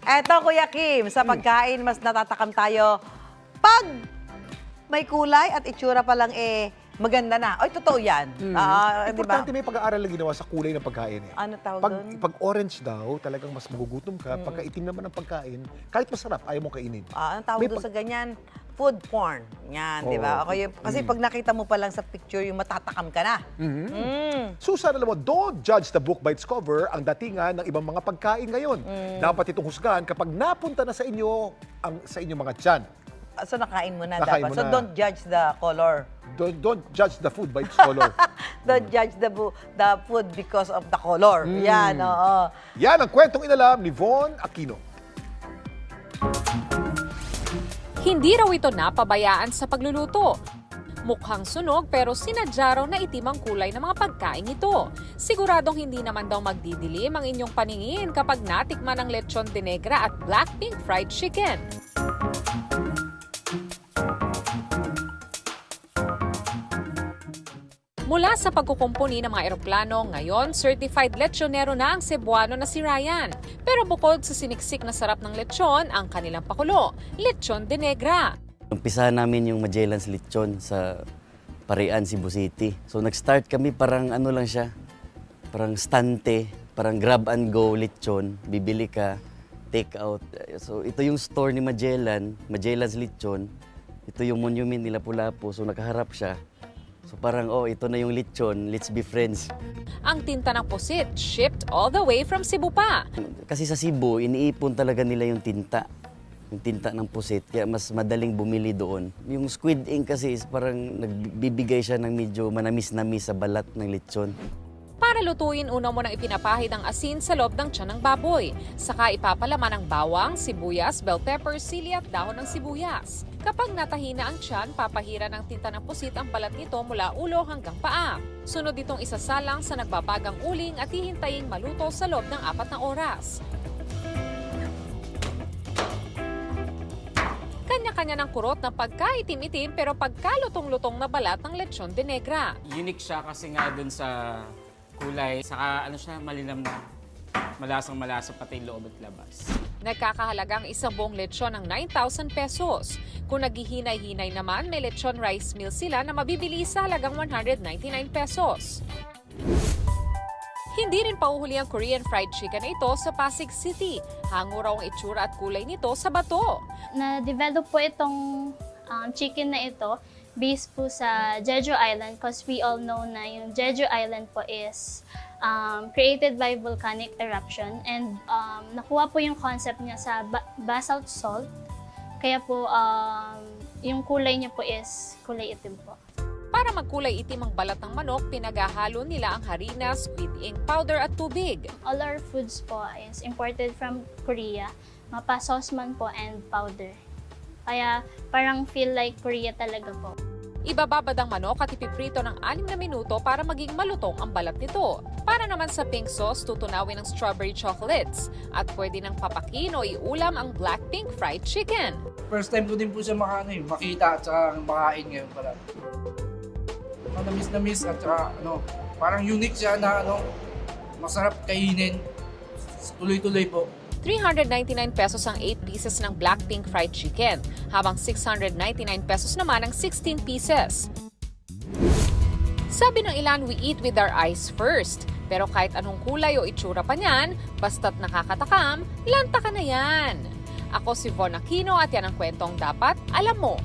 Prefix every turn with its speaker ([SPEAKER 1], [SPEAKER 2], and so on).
[SPEAKER 1] Eto, Kuya Kim, sa pagkain, mas natatakam tayo pag may kulay at itsura pa lang maganda na. Ay, totoo yan. Di ba?
[SPEAKER 2] Importante may pag-aaral na ginawa sa kulay ng pagkain.
[SPEAKER 1] Ano tawag
[SPEAKER 2] Pag,
[SPEAKER 1] doon?
[SPEAKER 2] pag orange daw, talagang mas magugutom ka. Pagka itim naman ang pagkain, kahit masarap, ayaw mo kainin.
[SPEAKER 1] Anong tawag
[SPEAKER 2] May
[SPEAKER 1] doon sa ganyan? Food porn. Yan, di ba?
[SPEAKER 2] Oo.
[SPEAKER 1] Okay, kasi pag nakita mo pa lang sa picture, yung matatakam ka na.
[SPEAKER 2] Susan, alam mo, don't judge the book by its cover ang datingan ng ibang mga pagkain ngayon. Dapat itong husgahan kapag napunta na sa inyo sa inyong mga tiyan.
[SPEAKER 1] So, nakain mo na
[SPEAKER 2] Nakain
[SPEAKER 1] dapat.
[SPEAKER 2] mo
[SPEAKER 1] So,
[SPEAKER 2] na.
[SPEAKER 1] don't judge the color.
[SPEAKER 2] Don't judge the food by its color.
[SPEAKER 1] Don't judge the food because of the color. Yan, oo.
[SPEAKER 2] Yan ang kwentong inalam ni Von Aquino.
[SPEAKER 3] Hindi raw ito napabayaan sa pagluluto. Mukhang sunog pero sinadya raw na itim ang kulay ng mga pagkain ito. Siguradong hindi naman daw magdidilim ang inyong paningin kapag natikman ang lechon de negra at black pink fried chicken. Mula sa pagkukumpuni ng mga eroplano, ngayon certified lechonero na ang Cebuano na si Ryan. Pero bukod sa siniksik na sarap ng lechon, ang kanilang pakulo, lechon de negra.
[SPEAKER 4] Umpisahan namin yung Magellan's Lechon sa Parian, Cebu City. So nag-start kami parang ano lang siya, parang stante, parang grab and go lechon, bibili ka, take out. So ito yung store ni Magellan's Lechon. Ito yung monument nila Lapu-Lapu, so nakaharap siya. So parang, ito na yung lechon, let's be friends.
[SPEAKER 3] Ang tinta ng pusit, shipped all the way from Cebu pa.
[SPEAKER 4] Kasi sa Cebu, iniipon talaga nila yung tinta ng pusit, kaya mas madaling bumili doon. Yung squid ink kasi is parang nagbibigay siya ng medyo manamis-namis sa balat ng lechon.
[SPEAKER 3] Para lutuin, una mo nang ipinapahid ang asin sa loob ng tiyan ng baboy. Saka ipapalaman ang bawang, sibuyas, bell pepper, sili at dahon ng sibuyas. Kapag natahina ang tiyan, papahira ng tinta ng pusit ang balat nito mula ulo hanggang paa. Sunod itong isasalang sa nagbabagang uling at hihintaying maluto sa loob ng 4 na oras. Kanya-kanya ng kurot ng pagkaitim-itim pero pagkalutong-lutong na balat ng lechon de negra.
[SPEAKER 5] Unique siya kasi nga dun sa kulay, saka ano siya, malinam na malasang-malasa pati loob at labas.
[SPEAKER 3] Nagkakahalagang isang buong lechon ng 9,000 pesos. Kung naghihinay-hinay naman, may lechon rice meal sila na mabibili sa halagang 199 pesos. Hindi rin pauhuli ang Korean fried chicken na ito sa Pasig City. Hango raw ang itsura at kulay nito sa bato.
[SPEAKER 6] Na-develop po itong chicken na ito based po sa Jeju Island because we all know na yung Jeju Island po is created by volcanic eruption and nakuha po yung concept niya sa basalt salt. Kaya po yung kulay niya po is kulay itim po.
[SPEAKER 3] Para magkulay itim ang balat ng manok, pinaghahalo nila ang harina, squid ink powder at tubig.
[SPEAKER 6] All our foods po is imported from Korea, mapa sauce man po and powder. Kaya parang feel like Korea talaga po.
[SPEAKER 3] Ibababad ang manok at ipiprito ng 6 na minuto para maging malutong ang balat nito. Para naman sa pink sauce, tutunawin ng strawberry chocolates. At pwede ng papakin o iulam ang black pink fried chicken.
[SPEAKER 7] First time ko din po siya makita at saka makain ngayon pala. Manamis-namis at saka parang unique siya na masarap kainin. Tuloy-tuloy po.
[SPEAKER 3] 399 pesos ang 8 pieces ng black pink fried chicken, habang 699 pesos naman ang 16 pieces. Sabi ng ilan, we eat with our eyes first. Pero kahit anong kulay o itsura pa niyan, basta't nakakatakam, lanta ka na yan. Ako si Von Aquino at yan ang kwentong dapat alam mo.